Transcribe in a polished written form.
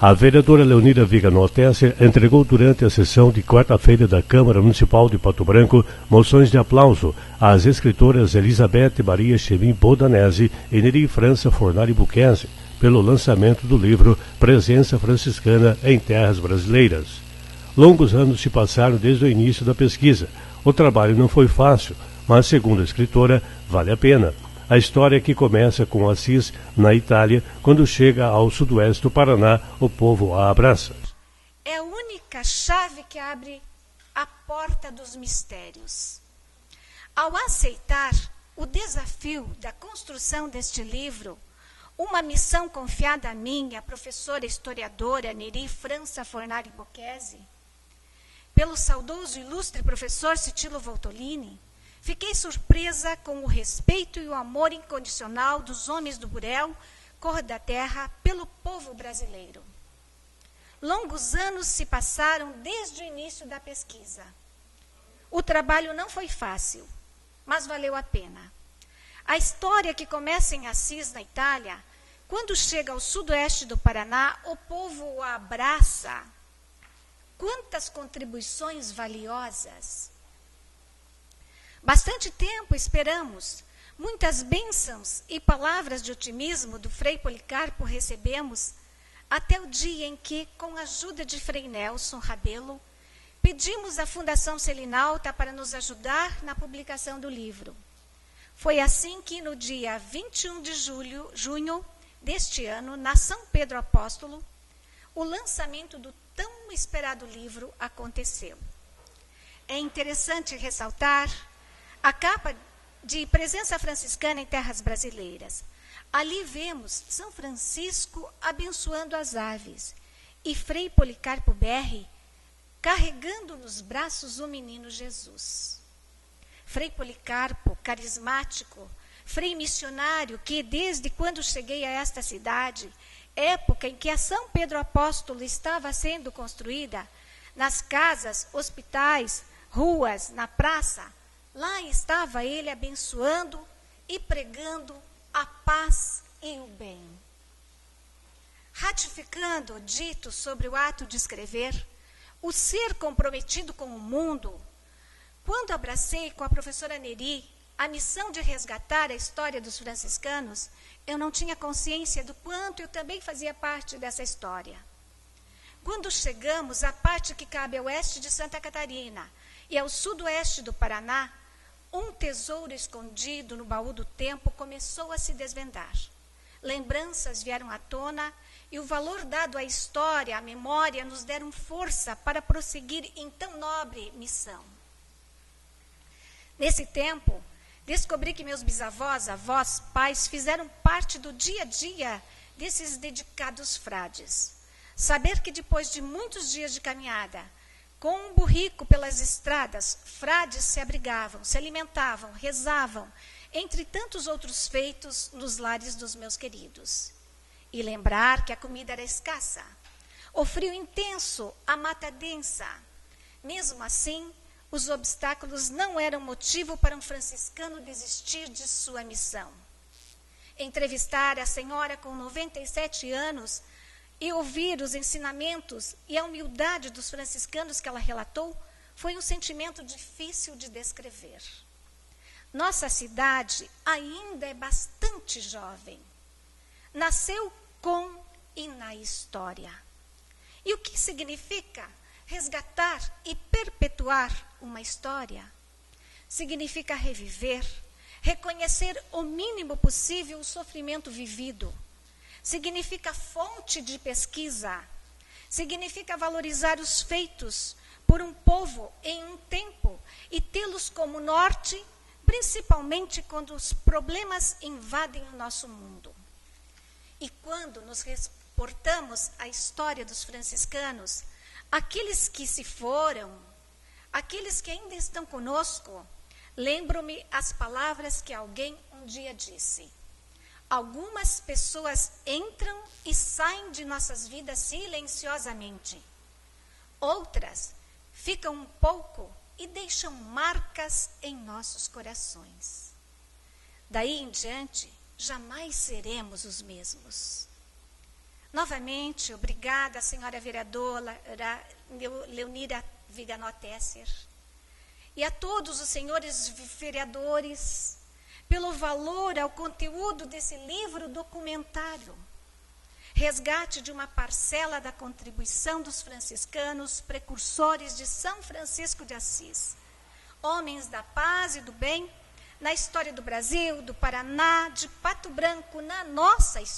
A vereadora Leonira Vigano Tesser entregou durante a sessão de quarta-feira da Câmara Municipal de Pato Branco moções de aplauso às escritoras Elizabeth Maria Chemin Bodanese e Neri França Fornari Buquense pelo lançamento do livro Presença Franciscana em Terras Brasileiras. Longos anos se passaram desde o início da pesquisa. O trabalho não foi fácil, mas, segundo a escritora, vale a pena. A história que começa com Assis, na Itália, quando chega ao sudoeste do Paraná, o povo a abraça. É a única chave que abre a porta dos mistérios. Ao aceitar o desafio da construção deste livro, uma missão confiada a mim, a professora historiadora Neri França Fornari Buquense, pelo saudoso e ilustre professor Citilo Voltolini, fiquei surpresa com o respeito e o amor incondicional dos homens do Burel, Cor da Terra, pelo povo brasileiro. Longos anos se passaram desde o início da pesquisa. O trabalho não foi fácil, mas valeu a pena. A história que começa em Assis, na Itália, quando chega ao sudoeste do Paraná, o povo o abraça. Quantas contribuições valiosas! Bastante tempo esperamos, muitas bênçãos e palavras de otimismo do Frei Policarpo recebemos, até o dia em que, com a ajuda de Frei Nelson Rabelo, pedimos à Fundação Selinalta para nos ajudar na publicação do livro. Foi assim que, no dia 21 de junho deste ano, na São Pedro Apóstolo, o lançamento do tão esperado livro aconteceu. É interessante ressaltar a capa de Presença Franciscana em Terras Brasileiras. Ali vemos São Francisco abençoando as aves e Frei Policarpo Berri carregando nos braços o menino Jesus. Frei Policarpo, carismático, frei missionário que, desde quando cheguei a esta cidade, época em que a São Pedro Apóstolo estava sendo construída, nas casas, hospitais, ruas, na praça, lá estava ele abençoando e pregando a paz e o bem. Ratificando o dito sobre o ato de escrever, o ser comprometido com o mundo, quando abracei com a professora Neri a missão de resgatar a história dos franciscanos, eu não tinha consciência do quanto eu também fazia parte dessa história. Quando chegamos à parte que cabe ao oeste de Santa Catarina e ao sudoeste do Paraná, um tesouro escondido no baú do tempo começou a se desvendar. Lembranças vieram à tona e o valor dado à história, à memória, nos deram força para prosseguir em tão nobre missão. Nesse tempo, descobri que meus bisavós, avós, pais fizeram parte do dia a dia desses dedicados frades. Saber que depois de muitos dias de caminhada, com um burrico pelas estradas, frades se abrigavam, se alimentavam, rezavam, entre tantos outros feitos nos lares dos meus queridos. E lembrar que a comida era escassa, o frio intenso, a mata densa. Mesmo assim, os obstáculos não eram motivo para um franciscano desistir de sua missão. Entrevistar a senhora com 97 anos e ouvir os ensinamentos e a humildade dos franciscanos que ela relatou foi um sentimento difícil de descrever. Nossa cidade ainda é bastante jovem. Nasceu com e na história. E o que significa resgatar e perpetuar uma história? Significa reviver, reconhecer o mínimo possível o sofrimento vivido. Significa fonte de pesquisa. Significa valorizar os feitos por um povo em um tempo e tê-los como norte, principalmente quando os problemas invadem o nosso mundo. E quando nos reportamos à história dos franciscanos, aqueles que se foram, aqueles que ainda estão conosco, lembro-me as palavras que alguém um dia disse. Algumas pessoas entram e saem de nossas vidas silenciosamente. Outras ficam um pouco e deixam marcas em nossos corações. Daí em diante, jamais seremos os mesmos. Novamente, obrigada, senhora vereadora Leonira Viganò Tesser. E a todos os senhores vereadores, pelo valor ao conteúdo desse livro documentário. Resgate de uma parcela da contribuição dos franciscanos, precursores de São Francisco de Assis. Homens da paz e do bem, na história do Brasil, do Paraná, de Pato Branco, na nossa história.